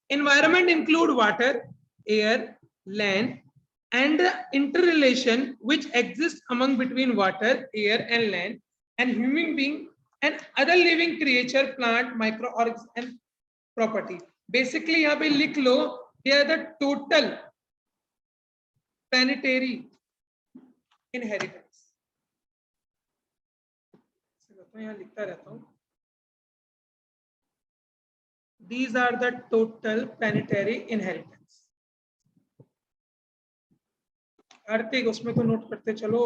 Environment include water, air, land, and the interrelation which exists among between water, air, and land, and human being and other living creature, plant, microorganisms, and property. Basically, यहाँ पे लिख लो, they are the total planetary inheritance. मैं यहाँ लिखता रहता हूँ. These are the total planetary inheritance. Kartik उसमें तो नोट करते चलो.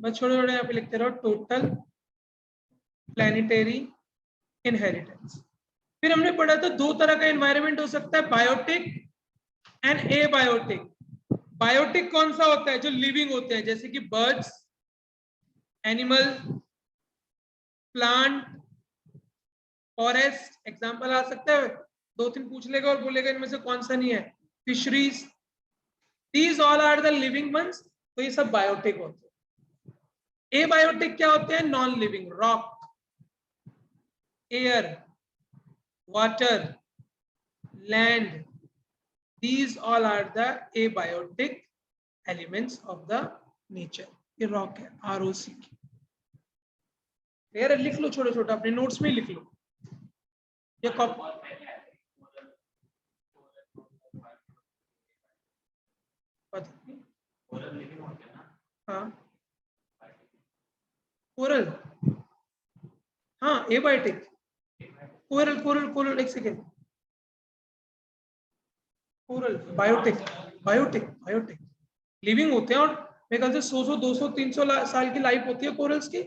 बस छोटे छोटे यहाँ पे लिखते रहो, टोटल प्लैनेटरी इनहेरिटेंस. फिर हमने पढ़ा था दो तरह का एनवायरनमेंट हो सकता है, बायोटिक एंड एबायोटिक. बायोटिक कौन सा होता है? जो लिविंग होते हैं, जैसे कि birds, animal, plant, forest. Example आ सकता है, दो तीन पूछ लेगा और बोलेगा इनमें से कौन सा नहीं है. Fisheries, these all are the living ones. तो ये सब बायोटिक होते हैं. एबायोटिक क्या होते हैं? Non living, rock, air, water, land. These all are the abiotic elements of the nature. ये रॉक है, ROC की. यार लिख लो छोटा छोटा, अपने नोट्स में लिख लो. ये हाँ, कोरल, हाँ एबायोटिक. कोरल कोरल कोरल, एक second. Coral biotic, biotic biotic living होते हैं और मेरे ख्याल से 100 200 300 साल की लाइफ होती है कोरल्स की.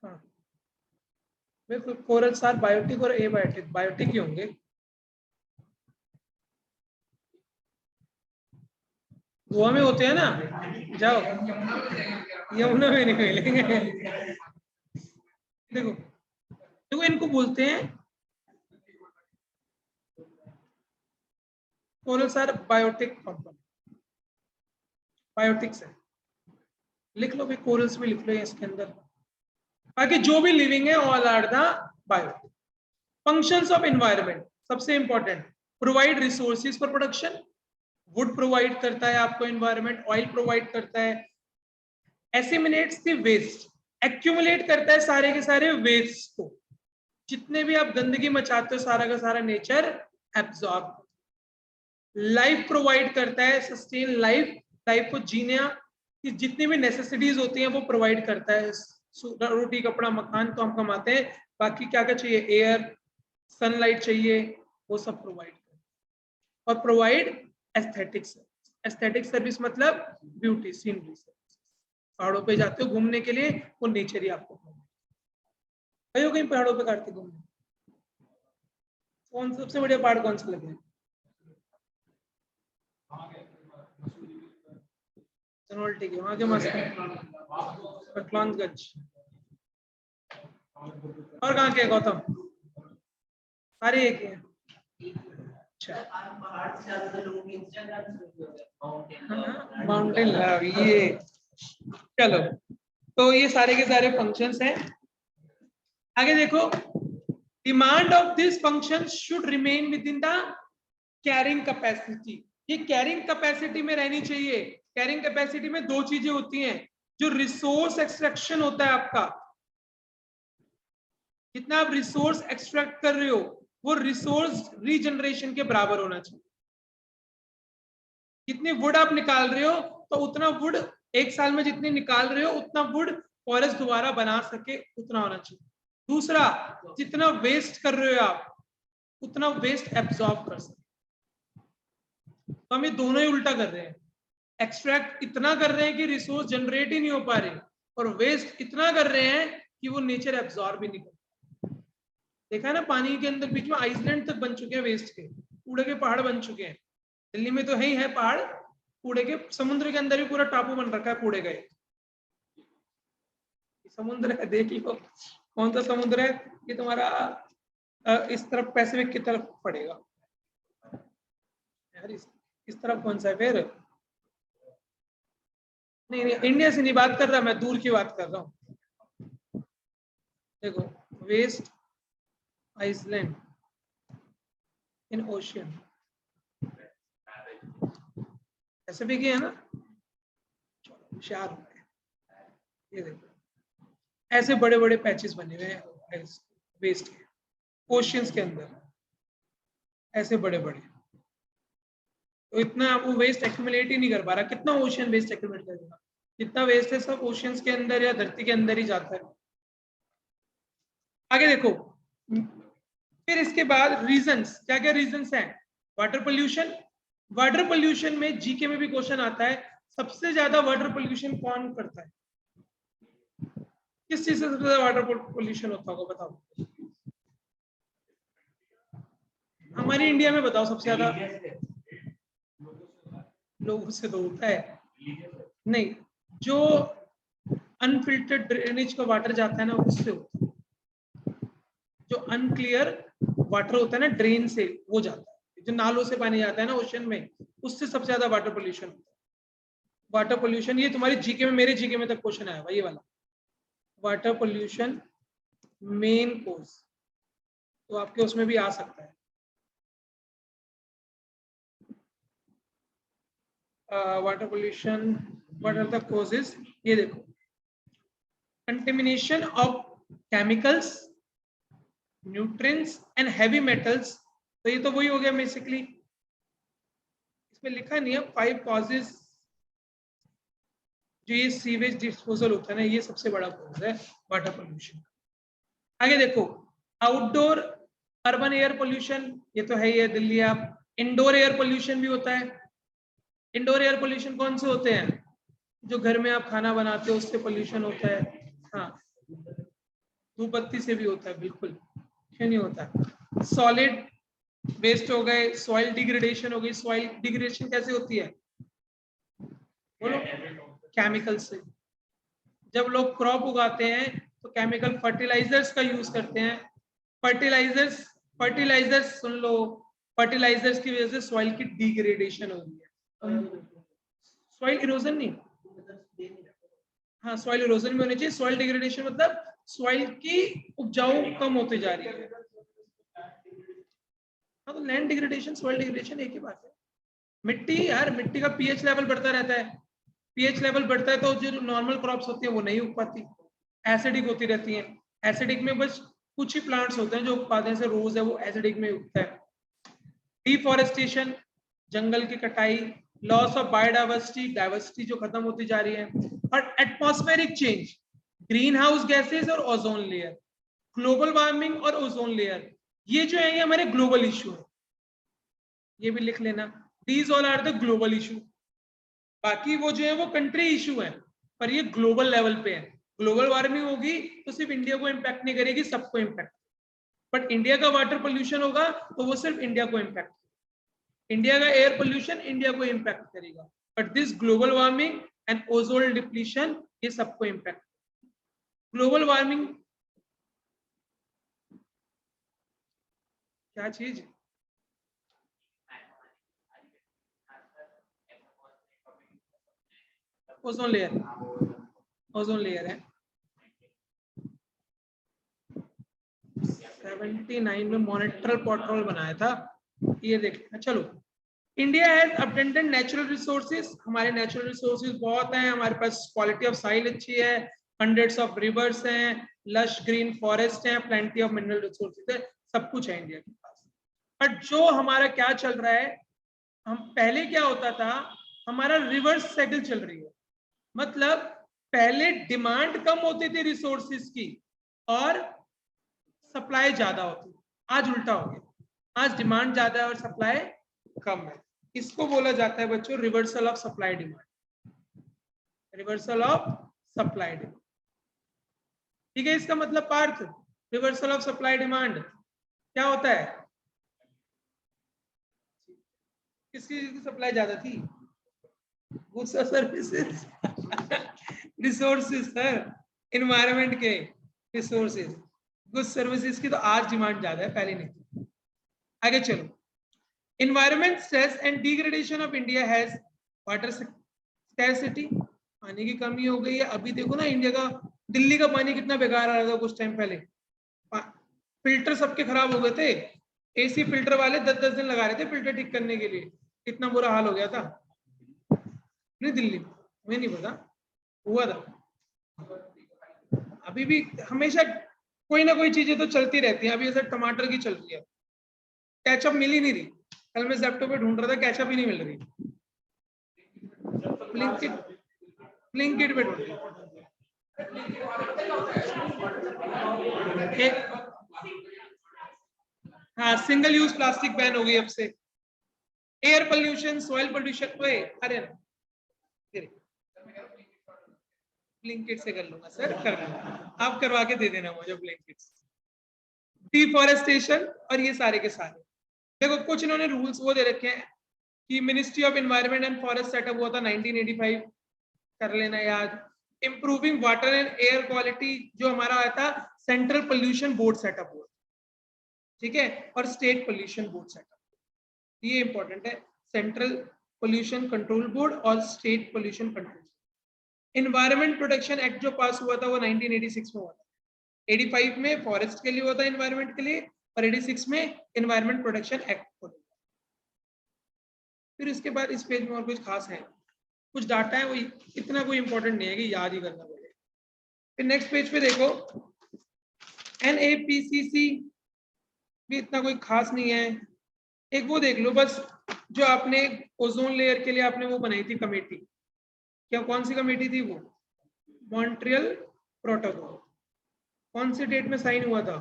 हाँ बिल्कुल, कोरल्स आर बायोटिक और एबायोटिक. बायोटिक ही होंगे. गोवा में होते हैं ना, जाओ यमुना में नहीं मिलेंगे. देखो देखो इनको बोलते हैं corals are biotic component. Biotics है, लिख लो भाई, कोरल्स में लिख लो इसके अंदर. बाकी जो भी लिविंग है all are the biotic. Functions of environment सबसे important, provide resources for production. Wood provide करता है आपको एनवायरनमेंट, ऑयल प्रोवाइड करता है. एसिमिनेट्स द वेस्ट, एक्यूमुलेट करता है सारे के सारे वेस्ट को. जितने भी आप गंदगी मचाते हो सारा का सारा नेचर एब्जॉर्ब. लाइफ प्रोवाइड करता है, सस्टेन लाइफ, लाइफ को जीने की जितनी भी नेसेसिटीज होती हैं वो प्रोवाइड करता है. रोटी कपड़ा मकान तो हम कमाते हैं, बाकी क्या क्या चाहिए, एयर, सनलाइट चाहिए, वो सब प्रोवाइड करता है. और provide aesthetic service. Aesthetic service मतलब ब्यूटी, सीनरी सर्विस. पहाड़ों पे जाते हो घूमने के लिए, वो नेचर ही आपको गए हो कहीं पहाड़ों पे काटते घूमने? कौन सबसे बढ़िया पहाड़ कौन सा लगे? ठीक है, वहां के मस्त कटलानगंज. और कहाँ के गौतम? सारे एक हैं. अच्छा, माउंटेन लव. ये चलो, तो ये सारे के सारे फंक्शंस हैं. आगे देखो, demand of this function should remain with in the carrying capacity. ये कैरिंग कैपेसिटी में रहनी चाहिए. कैरिंग कैपेसिटी में दो चीजें होती हैं. जो रिसोर्स एक्सट्रैक्शन होता है आपका, जितना आप रिसोर्स एक्सट्रैक्ट कर रहे हो वो रिसोर्स रीजनरेशन के बराबर होना चाहिए. जितनी वुड आप निकाल रहे हो तो उतना वुड एक साल में जितनी निकाल रहे हो उतना वुड फॉरेस्ट दोबारा बना सके, उतना होना चाहिए. दूसरा, जितना वेस्ट कर रहे हो आप उतना वेस्ट एब्जॉर्ब कर सके. तो हम ये दोनों ही उल्टा कर रहे हैं. एक्सट्रैक्ट इतना कर रहे हैं कि रिसोर्स जनरेट ही नहीं हो पा रहे, और वेस्ट इतना कर रहे हैं कि वो नेचर एब्जॉर्ब ही नहीं कर. देखा है ना, पानी के अंदर बीच में आइसलैंड तक बन चुके हैं, वेस्ट के कूड़े के पहाड़ बन चुके हैं. दिल्ली में तो है ही है पहाड़ कूड़े के. समुद्र के अंदर भी पूरा टापू बन रखा है कूड़े का. समुद्र है, देख लो कौन सा समुद्र है ये तुम्हारा. इस तरफ पैसिफिक की तरफ पड़ेगा यार. इस तरफ कौन सा है फिर? नहीं नहीं, इंडिया से नहीं बात कर रहा मैं, दूर की बात कर रहा हूँ। देखो, वेस्ट आइसलैंड इन ओशियन, पैसिफिक ही है ना, होशियार हो गए। ये देखो, ऐसे बड़े बड़े पैचेस बने हुए हैं वेस्ट के, ओशियंस के अंदर, ऐसे बड़े बड़े। तो इतना वो वेस्ट एक्यूमुलेट ही नहीं कर पा रहा। कितना ओशियन वेस्ट एक्यूमुलेट करेगा? जितना वेस्ट है सब ओशियंस के अंदर या धरती के अंदर ही जाता है। आगे देखो, फिर इसके बाद रीजंस, क्या क्या रीजंस हैं? वाटर पोल्यूशन, वाटर पोल्यूशन में जीके में भी क्वेश्चन आता है, सबसे ज्यादा वाटर पोल्यूशन कौन करता है? किस चीज से सबसे ज्यादा वाटर पोल्यूशन होता होगा, बताओ हमारी इंडिया में, बताओ सबसे ज्यादा। लोगों से तो होता है, नहीं, जो अनफिल्टर्ड ड्रेनेज का वाटर जाता है ना, उससे होता है। जो अनक्लियर वाटर होता है ना ड्रेन से, वो जाता है। जो नालों से पानी जाता है ना ओशन में, उससे सबसे ज्यादा वाटर पोल्यूशन होता है। वाटर पोल्यूशन, ये तुम्हारी जीके में, मेरे जीके में तक क्वेश्चन आया ये वाला, वाटर पोल्यूशन मेन कोज, तो आपके उसमें भी आ सकता है। Water pollution, what are the causes? ये देखो, contamination of chemicals, nutrients and heavy metals, तो ये तो वही हो गया बेसिकली। इसमें लिखा नहीं है 5 कॉजेज। जो ये सीवेज डिस्पोजल होता है ना, ये सबसे बड़ा कॉज है वाटर पोल्यूशन। आगे देखो, आउटडोर अर्बन एयर पोल्यूशन, ये तो है ही है, दिल्ली आप। इंडोर एयर पोल्यूशन भी होता है। इंडोर एयर पोल्यूशन कौन से होते हैं? जो घर में आप खाना बनाते हो उससे पोल्यूशन होता है। हाँ, धूप बत्ती से भी होता है, बिल्कुल, क्यों नहीं होता। सॉलिड वेस्ट हो गए, सॉइल डिग्रेडेशन हो गई। सॉइल डिग्रेडेशन कैसे होती है बोलो? केमिकल से। जब लोग क्रॉप उगाते हैं तो केमिकल फर्टिलाइजर्स का यूज करते हैं। फर्टिलाइजर्स, फर्टिलाइजर्स सुन लो, फर्टिलाइजर्स की वजह से सॉइल की डिग्रेडेशन हो रही है। सॉइल इरोजन नहीं, हाँ सॉइल इरोजन में होनी चाहिए। सॉइल डिग्रेडेशन मतलब सॉइल की उपजाऊ कम होते जा रही है। हाँ, तो लैंड डिग्रेडेशन, सॉइल डिग्रेडेशन एक ही बात है। मिट्टी, यार मिट्टी का पीएच लेवल बढ़ता रहता है। पीएच लेवल बढ़ता है तो जो नॉर्मल क्रॉप्स होती है वो नहीं उग पाती, एसिडिक होती रहती हैं। एसिडिक में बस कुछ ही प्लांट्स होते हैं जो उग पाते हैं, जैसे रोज है वो एसिडिक में उगता है। डिफॉरेस्टेशन, जंगल की कटाई, लॉस ऑफ बायोडाइवर्सिटी, डाइवर्सिटी जो खत्म होती जा रही है, और atmospheric change, green house gases और ओजोन लेयर, ग्लोबल वार्मिंग और ओजोन लेयर, ये जो है ये हमारे ग्लोबल इशू है। ये भी लिख लेना, these all are the global issue. बाकी वो जो है वो कंट्री इशू है, पर ये ग्लोबल लेवल पे है। ग्लोबल वार्मिंग होगी तो सिर्फ इंडिया को इम्पैक्ट नहीं करेगी, सबको इम्पैक्ट। बट इंडिया का वाटर पोल्यूशन होगा तो वो सिर्फ इंडिया को इम्पैक्ट, इंडिया का एयर पोल्यूशन इंडिया को इम्पैक्ट करेगा। But this global warming and ozone depletion, ये सबको इम्पैक्ट। ग्लोबल वार्मिंग क्या चीज? ओजोन लेयर, ओजोन लेयर है। 79 में मॉनिटर पोर्टल बनाया था, ये देखना। चलो, India has abundant natural resources, हमारे नेचुरल रिसोर्सेज बहुत हैं। हमारे पास क्वालिटी ऑफ साइल अच्छी है, हंड्रेड्स ऑफ रिवर्स हैं, लश ग्रीन फॉरेस्ट हैं, प्लेंटी ऑफ मिनरल रिसोर्सेज है, सब कुछ है इंडिया के पास। बट जो हमारा क्या चल रहा है, हम पहले क्या होता था, हमारा रिवर्स साइकिल चल रही है। मतलब पहले डिमांड कम होती थी रिसोर्सेज की और सप्लाई ज्यादा होती, आज उल्टा हो गया। आज डिमांड ज्यादा है और सप्लाई कम है। इसको बोला जाता है बच्चों reversal of supply demand, reversal of supply demand. ठीक है, इसका मतलब Parth, reversal of supply demand क्या होता है? किसकी सप्लाई ज्यादा थी? गुड्स और सर्विसेज, रिसोर्सेज सर, एनवायरनमेंट के रिसोर्सेज। गुड्स सर्विसेज की तो आज डिमांड ज्यादा है, पहले नहीं। आगे चलो, environment stress and degradation of India has water scarcity, पानी की कमी हो गई है। अभी देखो ना इंडिया का, दिल्ली का पानी कितना बेकार आ रहा था कुछ टाइम पहले, फिल्टर सबके खराब हो गए थे। एसी फिल्टर वाले 10-10 दिन लगा रहे थे फिल्टर ठीक करने के लिए, इतना बुरा हाल हो गया था। नहीं दिल्ली में नहीं पता, हुआ था। अभी भी हमेशा कोई ना कोई चीजें तो चलती रहती हैं। अभी जैसे टमाटर की चल रही है, कैचअप मिल ही नहीं रही। कल मैं ज़ेप्टो पे ढूंढ रहा था, कैचअप ही नहीं मिल रही। ब्लिंकिट ब्लिंकिट पे ढूंढ रही। हाँ, सिंगल यूज प्लास्टिक बैन हो गई अब से। एयर पोल्यूशन, सॉइल पोल्यूशन, अरे ब्लिंकिट से कर लूंगा सर, कर लूंगा, आप करवा के दे देना मुझे ब्लिंकिट। डिफॉरेस्टेशन और ये सारे के सारे, देखो कुछ इन्होंने रूल्स वो दे रखे हैं कि ministry of environment and forest setup हुआ था 1985, कर लेना याद। Improving water and air quality जो हमारा आया था, सेंट्रल पोल्यूशन बोर्ड सेटअप हुआ, ठीक है, और स्टेट पोल्यूशन बोर्ड सेटअप, ये इंपॉर्टेंट है। सेंट्रल पोल्यूशन कंट्रोल बोर्ड और state pollution control. Environment protection act जो पास हुआ था वो 1986 में हुआ था। 85 में फॉरेस्ट के लिए हुआ था, एनवायरमेंट के लिए, और 86 में एनवायरमेंट प्रोटेक्शन एक्ट को। फिर इसके बाद इस पेज में और कुछ खास है, कुछ डाटा है, वो इतना कोई इंपॉर्टेंट नहीं है कि याद ही करना पड़ेगा। फिर नेक्स्ट पेज पे देखो, NAPCC भी इतना कोई खास नहीं है। एक वो देख लो बस, जो आपने ओजोन लेयर के लिए आपने वो बनाई थी कमेटी, क्या कौन सी कमेटी थी वो? Montreal protocol. कौन से डेट में साइन हुआ था?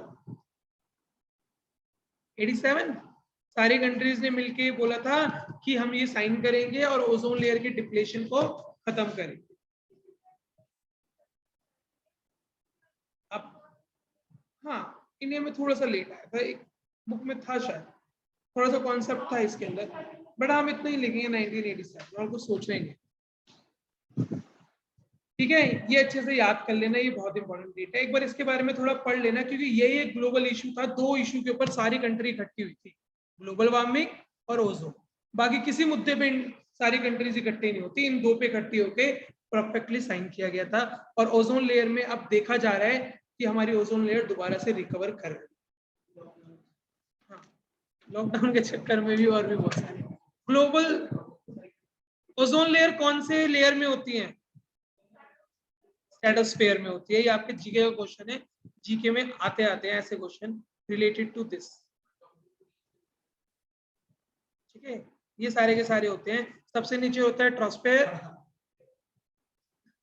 87। सारी कंट्रीज ने मिलके बोला था कि हम ये साइन करेंगे और ओजोन लेयर की डिप्लेशन को खत्म करेंगे। अब हाँ, इंडिया में थोड़ा सा लेट आया था, एक बुक में था शायद, थोड़ा सा कॉन्सेप्ट था इसके अंदर, बट हम इतना ही लिखेंगे 1987 और कुछ सोच रहे हैं। ठीक है, ये अच्छे से याद कर लेना, ये बहुत इंपॉर्टेंट डेट है। एक बार इसके बारे में थोड़ा पढ़ लेना, क्योंकि ये एक ग्लोबल इशू था, दो इशू के ऊपर सारी कंट्री इकट्ठी हुई थी, ग्लोबल वार्मिंग और ओजोन। बाकी किसी मुद्दे पे सारी कंट्रीज इकट्ठी नहीं होती, इन दो पे इकट्ठी होके परफेक्टली साइन किया गया था। और ओजोन लेयर में अब देखा जा रहा है कि हमारी ओजोन लेयर दोबारा से रिकवर कर रही है। हाँ, लॉकडाउन के चक्कर में भी और भी बहुत सारे। ग्लोबल ओजोन लेयर कौन से लेयर में होती है? स्ट्रेटोस्फेयर में होती है। ये आपके जीके का क्वेश्चन है, जीके में आते आते हैं ऐसे क्वेश्चन रिलेटेड टू दिस, ठीक है। ये सारे के सारे होते हैं। सबसे नीचे होता है ट्रोस्फेयर,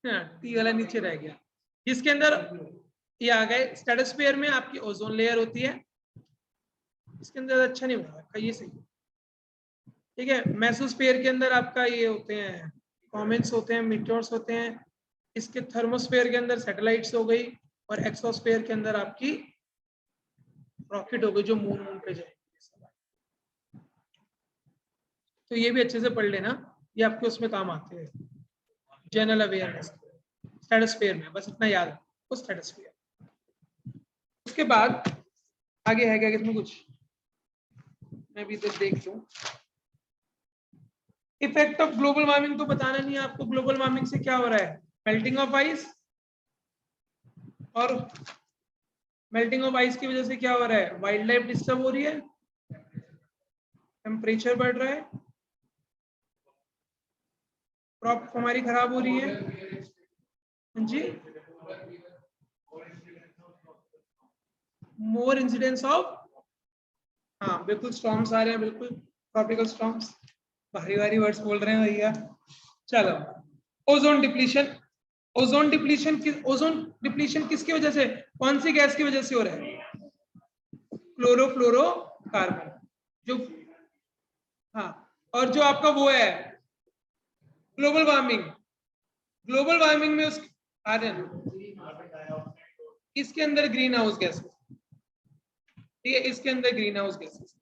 टी वाला नीचे रह गया, जिसके अंदर ये आ गए। स्ट्रेटोस्फेयर में आपकी ओजोन लेयर होती है, इसके अंदर अच्छा नहीं बना रखा, ये सही, ठीक है। मेसोस्फेयर के अंदर आपका ये होते हैं कॉमेट्स होते हैं, मीटियोर्स होते हैं। इसके थर्मोस्फेयर के अंदर सैटेलाइट्स हो गई, और एक्सोस्फेयर के अंदर आपकी रॉकेट हो गई जो मून पे जाएगी। तो ये भी अच्छे से पढ़ लेना, ये आपके उसमें काम आते हैं, जनरल अवेयरनेस। स्ट्रेटोस्फेयर में बस इतना याद रखो, स्ट्रेटोस्फेयर। उसके बाद आगे है क्या इसमें कुछ, मैं भी तो देख लूं। इफेक्ट ऑफ ग्लोबल वार्मिंग तो बताना नहीं है आपको। ग्लोबल वार्मिंग से क्या हो रहा है? मेल्टिंग ऑफ आइस, और मेल्टिंग ऑफ आइस की वजह से क्या हो रहा है? वाइल्ड लाइफ डिस्टर्ब हो रही है, टेम्परेचर बढ़ रहा है, क्रॉप हमारी खराब हो रही है जी, मोर इंसिडेंस ऑफ, हाँ बिल्कुल, स्टॉर्म्स आ रहे हैं, बिल्कुल ट्रॉपिकल स्टॉर्म्स, भारी भारी वर्ड्स बोल रहे हैं भैया। चलो, ओजोन डिप्लीशन। ओजोन डिप्लीशन किसकी वजह से, कौन सी गैस की वजह से हो रहा है? क्लोरोफ्लोरोकार्बन, जो, हाँ, और जो आपका वो है ग्लोबल वार्मिंग, ग्लोबल वार्मिंग में उस आ रहे हैं, इसके अंदर ग्रीन हाउस गैसेस, ठीक है, इसके अंदर green house gases.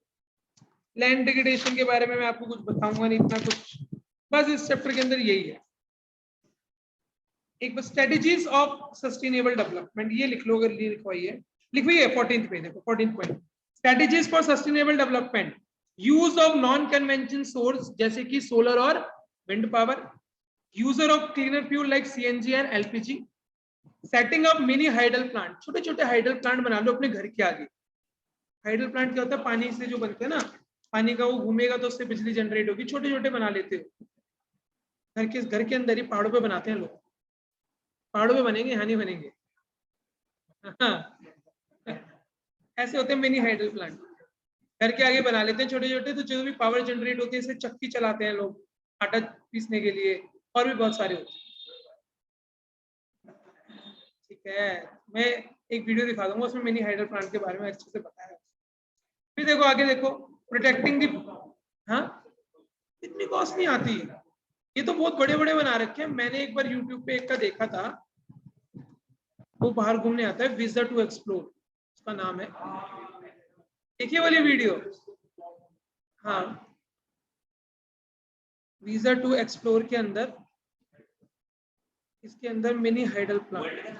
Land degradation के बारे में मैं आपको कुछ बताऊंगा नहीं, इतना कुछ, बस इस चैप्टर के अंदर यही है। एक स्ट्रेटजीज ऑफ सस्टेनेबल डेवलपमेंट, ये लिख लो, अगर लिखवाई है, लिखवाई है 14th पे, देखो 14th point, strategies for sustainable development, use of non convention source जैसे कि सोलर और wind power, user of cleaner fuel like CNG and LPG, setting up mini hydel plant, छोटे छोटे हाइडल प्लांट बना लो अपने घर के आगे। हाइडल प्लांट क्या होता है, पानी से जो बनते हैं ना, पानी का वो घूमेगा तो उससे बिजली जनरेट होगी, छोटे छोटे बना लेते हो घर के अंदर ही, पहाड़ों पे बनाते हैं लोग, पहाड़ों पे बनेंगे, यहाँ नहीं बनेंगे। हाँ। ऐसे होते हैं मिनी हाइडल प्लांट, घर के आगे बना लेते हैं छोटे छोटे, तो जो भी पावर जनरेट होती है, इससे चक्की चलाते हैं लोग आटा पीसने के लिए, और भी बहुत सारे होते हैं। ठीक है, मैं एक वीडियो दिखा दूंगा, उसमें मिनी हाइडल प्लांट के बारे में अच्छे से बताया। फिर देखो आगे देखो, प्रोटेक्टिंग दी, हाँ इतनी कॉस्ट नहीं आती, ये तो बहुत बड़े बड़े बना रखे हैं। मैंने एक बार यूट्यूब पे एक का देखा था, वो बाहर घूमने आता है, विजिट टू एक्सप्लोर उसका नाम है, देखिए वाली वीडियो। हाँ, वीजा टू एक्सप्लोर के अंदर, इसके अंदर मिनी हाइडल प्लांट,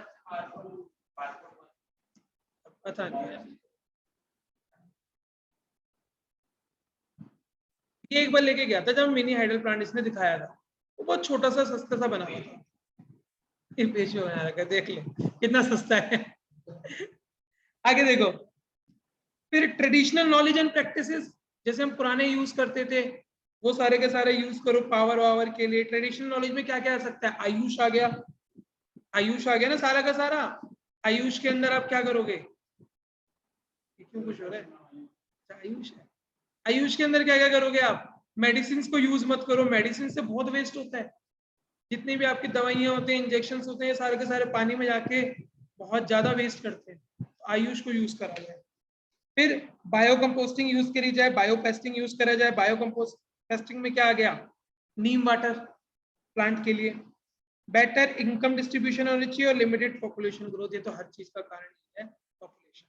पता नहीं, ये एक बार लेके गया था जब मिनी हाइडल प्लांट इसने दिखाया था, वो बहुत छोटा सा सस्ता सा बना हुआ था, ये पेशे बना रखा, देख ले कितना सस्ता है। आगे देखो, फिर ट्रेडिशनल नॉलेज एंड प्रैक्टिसेस, जैसे हम पुराने यूज करते थे, वो सारे के सारे यूज करो पावर वावर के लिए। ट्रेडिशनल नॉलेज में क्या क्या आ सकता है, आयुष आ गया, आयुष आ गया ना सारा का सारा। आयुष के अंदर आप क्या करोगे, क्यों कुछ हो रहा है, आयुष है, आयुष के अंदर क्या क्या करोगे आप, मेडिसिन को यूज मत करो, मेडिसिन से बहुत वेस्ट होता है, जितनी भी आपकी दवाइयां होती हैं, इंजेक्शन होते हैं, सारे के सारे पानी में जाके बहुत ज्यादा वेस्ट करते हैं, तो आयुष को यूज करा जाए। फिर बायो कंपोस्टिंग यूज करी जाए, बायो पेस्टिंग यूज करा जाए। बायो कंपोस्ट पेस्टिंग में क्या आ गया, नीम वाटर प्लांट के लिए। बेटर इनकम डिस्ट्रीब्यूशन होनी चाहिए और लिमिटेड पॉपुलेशन ग्रोथ, ये तो हर चीज का कारण है पॉपुलेशन।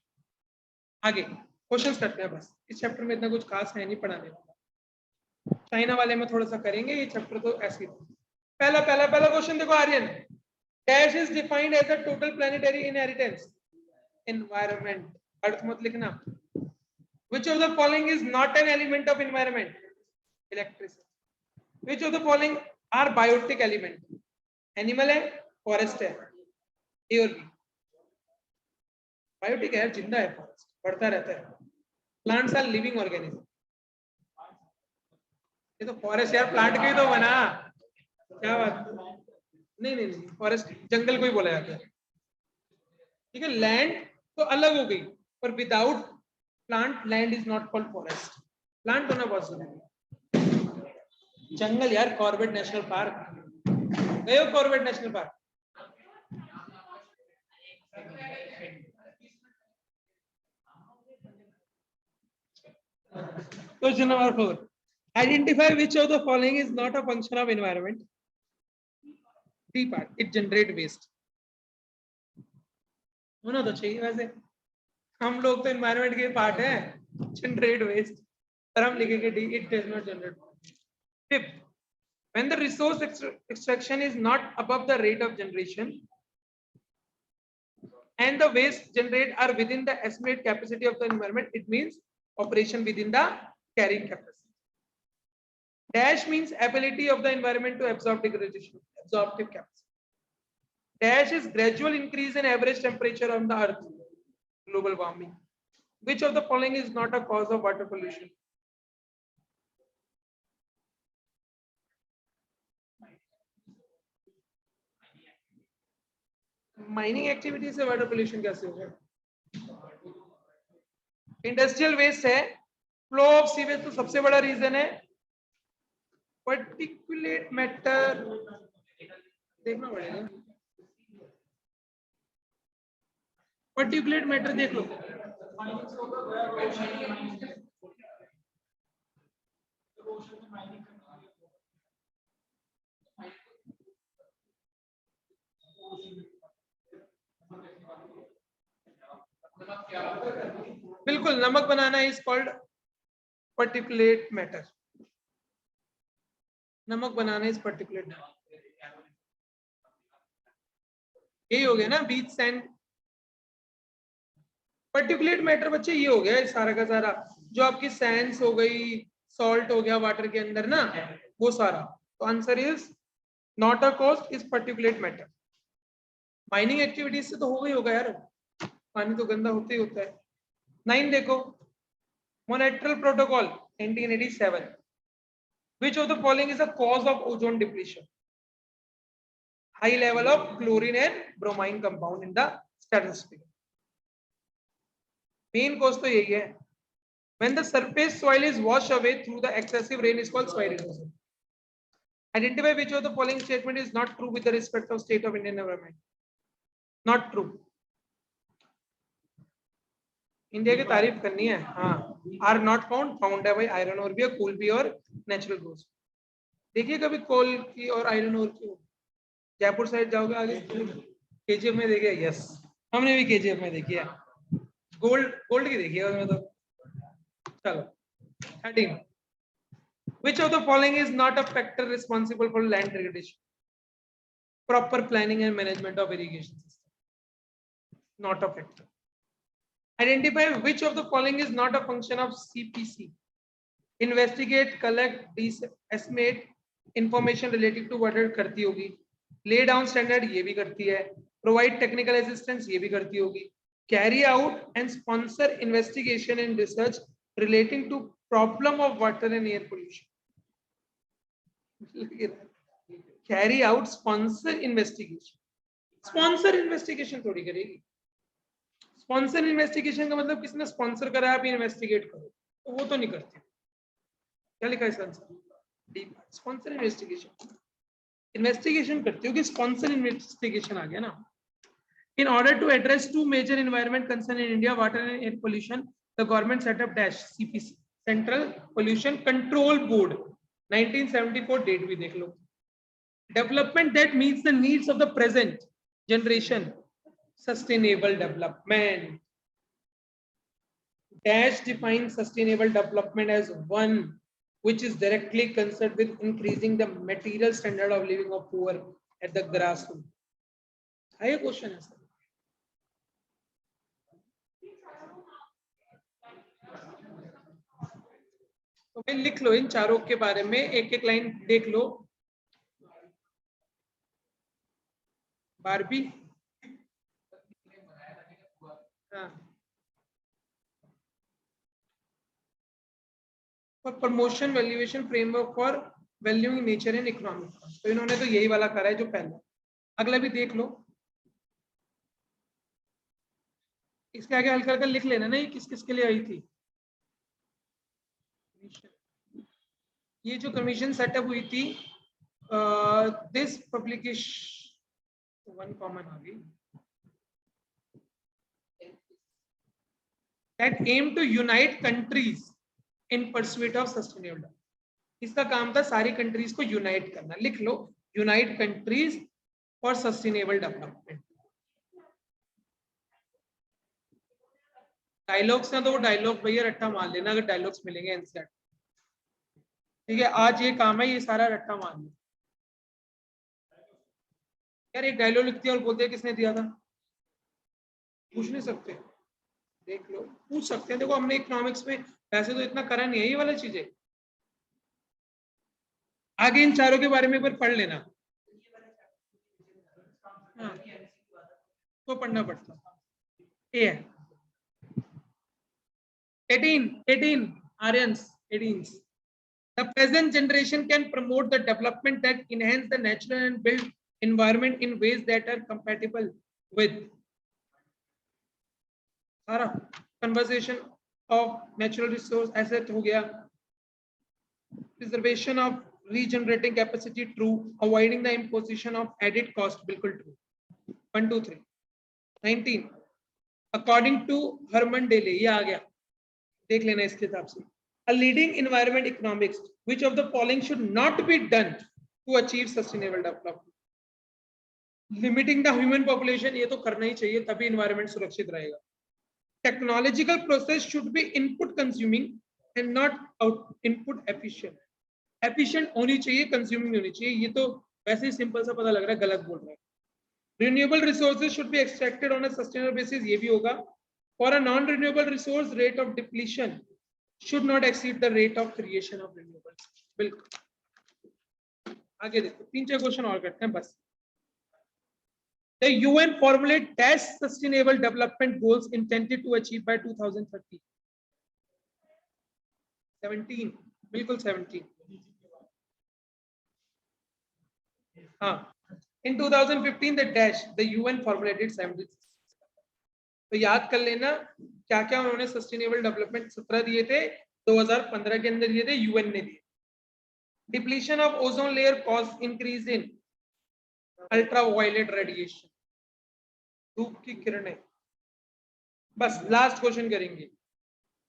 आगे क्वेश्चंस करते हैं, बस इस चैप्टर में इतना कुछ खास है नहीं पढ़ाने वाला, चाइना वाले में थोड़ा सा करेंगे, ये चैप्टर तो ऐसे ही। पहला पहला पहला क्वेश्चन देखो Aryan, dash is defined as a total planetary inheritance, environment, earth मत लिखना। Which of the following is not an element of environment? Electricity. Which of the following are biotic element? Animal है, forest है, A और B। Biotic है, जिंदा है, forest बढ़ता रहता है। प्लांट्स आर लिविंग ऑर्गेनिज्म, ये तो फॉरेस्ट यार प्लांट का ही तो बना, क्या बात, नहीं नहीं नहीं, फॉरेस्ट जंगल को ही बोला जाता है। ठीक है, लैंड तो अलग हो गई, पर without plant land is not called forest, plant होना बहुत जरूरी है। जंगल यार, कॉर्बेट नेशनल पार्क गए हो, Corbett national park, question number 4, identify which of the following is not a function of environment. D part, it generate waste, होना तो चाहिए वैसे, हम लोग तो एनवायरनमेंट के पार्ट है, जनरेट वेस्ट, पर हम लिखेंगे D, it does not generate. Fifth, when the resource extraction is not above the rate of generation and the waste generate are within the estimated capacity of the environment, it means operation within the carrying capacity. Dash means ability of the environment to absorb degradation, absorptive capacity. Dash is gradual increase in average temperature on the earth, global warming. Which of the following is not a cause of water pollution? Mining activity से water pollution कैसे हो गया? Industrial waste है, flow of sewage तो सबसे बड़ा reason है। Particulate matter देखना पड़ेगा, पर्टिकुलेट मैटर देख लो, बिल्कुल नमक बनाना इज कॉल्ड पर्टिकुलेट मैटर, नमक बनाना इज पर्टिकुलेट मैटर, यही हो गया ना, बीच सैंड। पर्टिकुलेट मैटर बच्चे ये हो गया सारा का सारा, जो आपकी सैंड्स हो गई, सॉल्ट हो गया वाटर के अंदर ना, वो सारा। तो answer is not a cost is particulate matter. Mining activities से तो हो गई होगा यार, पानी तो गंदा होता ही होता है। 9 देखो, मोनेट्रल protocol 1987, which of the following is a cause of ozone depletion? High level of chlorine and bromine compound in the stratosphere. Main cause तो यही है। When the surface soil is washed away through the excessive rain is called soil erosion. Identify which of the following statement is not true with the respect of state of Indian environment. Not true. India की तारीफ करनी है, हाँ। Are not found है भाई, iron और भी है, कोल भी और नेचुरल गैस। देखिए कभी कोल की और आयरन और की, जयपुर साइड जाओगे आगे केजीएफ में देखिए, यस हमने भी केजीएफ में देखी है, गोल्ड की देखी है उसमें तो। चलो 13, which of the following is not a factor responsible for land degradation? Proper planning and management of irrigation system, not a factor. Identify which of the following is not a function of CPC? Investigate, collect, estimate information related to water करती होगी, lay down standard ये भी करती है, provide technical assistance ये भी करती होगी, carry out and sponsor investigation and research relating to problem of water and air pollution. Carry out, sponsor investigation. Sponsor investigation थोड़ी करेगी। स्पॉन्सर इन्वेस्टिगेशन का मतलब किसने स्पॉन्सर करा है, आप इन्वेस्टिगेट करो, तो वो तो नहीं करते। क्या लिखा है इसका answer? D, sponsor investigation. Investigation करते हो कि स्पॉन्सर इन्वेस्टिगेशन आ गया ना। In order to address two major environment concern in India, water and air pollution, the government set up dash CPC, Central Pollution Control Board, 1974 date भी देख लो। Development that meets the needs of the present generation, sustainable development. Dash defines sustainable development as one which is directly concerned with increasing the material standard of living of poor at the grassroots. है question है sir. तो भाई लिख लो इन चारों के बारे में, एक एक लाइन देख लो। बारबी, हाँ, for promotion valuation framework for valuing nature and economic, तो इन्होंने तो यही वाला करा है जो पहला। अगला भी देख लो, इसके आगे हल्का हल्का लिख लेना ना ये किस किस के लिए आई थी। ये जो कमीशन सेटअप हुई थी, दिस पब्लिकेशन वन कॉमन आ गई, that aim to unite countries in pursuit of sustainable development. इसका काम था सारी कंट्रीज को यूनाइट करना। लिख लो, unite countries for sustainable development. Dialogues ना तो वो डायलॉग भैया रट्टा मार लेना अगर डायलॉग्स मिलेंगे एनसीईआरटी, ठीक है। आज ये काम है, ये सारा रट्टा मार लो यार। एक डायलॉग लिखती है और बोलते हैं किसने दिया था, पूछ नहीं सकते, देख लो, पूछ सकते हैं। देखो हमने इकोनॉमिक्स में वैसे तो इतना करा नहीं है ये वाली चीजें। आगे इन चारों के बारे में एक बार पढ़ लेना, हाँ, तो पढ़ना पड़ता है। 18 Aryans, 18. The present generation can promote the development that enhance the natural and built environment in ways that are compatible with सारा conservation of natural resource asset हो गया, preservation of regenerating capacity true, avoiding the imposition of added cost बिल्कुल true। 1 2 3 19 according to Herman Daly, ये आ गया, देख लेना इसके हिसाब से। A leading environment economics, which of the following should not be done to achieve sustainable development? Limiting the human population, ये तो करना ही चाहिए तभी environment सुरक्षित रहेगा। Technological process should be input consuming and not input efficient. Efficient होनी चाहिए, consuming होनी चाहिए, ये तो वैसे ही सिंपल सा पता लग रहा है, गलत बोल रहा है। Renewable resources should be extracted on a sustainable basis, ये भी होगा। For a non-renewable resource, rate of depletion should not exceed the rate of creation of renewables, बिल्कुल। आगे देखो 3-4 क्वेश्चन और करते हैं बस. The UN formulate dash sustainable development goals intended to achieve by 2030. 17 बिल्कुल 17. हाँ. In 2015 the dash the UN formulated 17. तो याद कर लेना क्या क्या उन्होंने सस्टेनेबल डेवलपमेंट 17 दिए थे, 2015 के अंदर दिए थे, यूएन ने दिए. Depletion of ozone layer cause increase in ultraviolet radiation, धूप की किरणें. बस लास्ट क्वेश्चन करेंगे.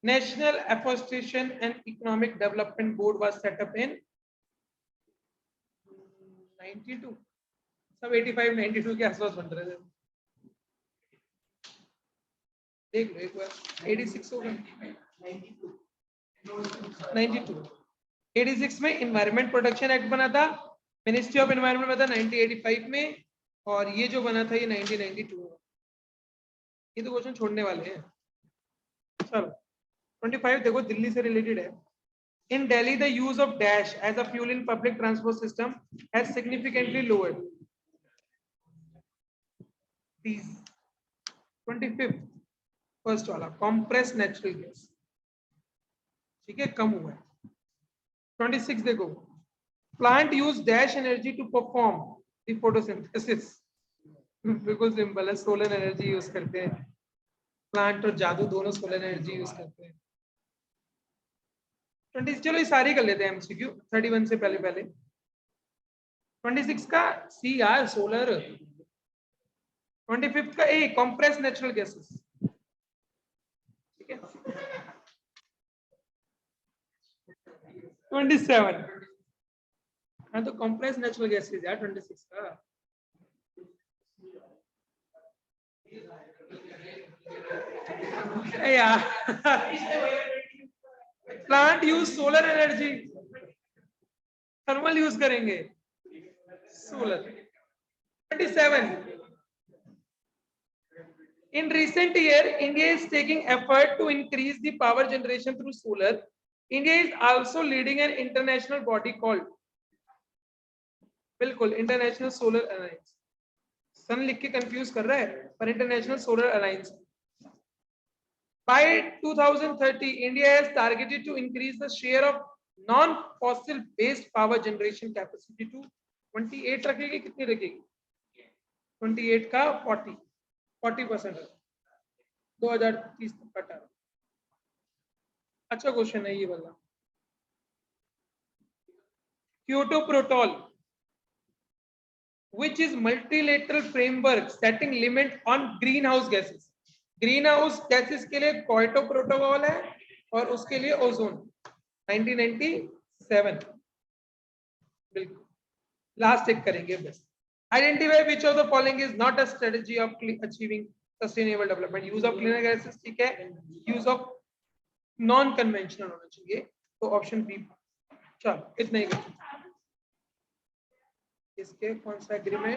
National afforestation and economic development board was set up in 92. सब 85 92 के आसपास बन रहे थे. देख लो एक बार. 86 होगा. 92 86 में इन्वायरमेंट प्रोटेक्शन एक्ट बना था, मिनिस्ट्री ऑफ एनवायरमेंट बना था 1985 में, और ये जो बना था ये 1992 में. ये तो क्वेश्चन छोड़ने वाले हैं. चलो 25 देखो, दिल्ली से रिलेटेड है. In Delhi the use of dash as a fuel in public transport system has significantly lowered. 25 first वाला कॉम्प्रेस नेचुरल गैस, ठीक है, कम हुआ है. 26 देखो, plant use dash energy to perform the photosynthesis. बिल्कुल सिंपल है, सोलर एनर्जी यूज करते हैं. प्लांट और जादू दोनों सोलर एनर्जी यूज करते हैं. 20 चलो ये सारी कर लेते हैं एमसीक्यू 31 से पहले. 26 का सी यार सोलर. 25 का ए कंप्रेस नेचुरल गैसेस, ठीक है. 27 हाँ तो कंप्रेस नेचुरल गैसेस यार 26 का. यार plant use solar energy, thermal use करेंगे solar. 27 in recent year India is taking effort to increase the power generation through solar. India is also leading an international body called, बिल्कुल, international solar alliance. सन लिख के confuse कर रहा है, पर international solar alliance. By 2030 India has targeted to increase the share of non fossil based power generation capacity to 28 रखेगी. कितनी रखेगी? 28 का 40% 2030 तक का टारगेट. अच्छा क्वेश्चन है ये वाला. Kyoto protocol which is multilateral framework setting limit on greenhouse gases. Greenhouse gases के लिए क्योटो प्रोटोकॉल है और उसके लिए ओजोन 1997. बिल्कुल लास्ट एक करेंगे बस. Identify which of the following is not a strategy of achieving sustainable development. Use of cleaner gases, ठीक है. यूज ऑफ नॉन कन्वेंशनल होना चाहिए, तो ऑप्शन बी. चलो इतना ही. इसके कौन सा एग्रीमेंट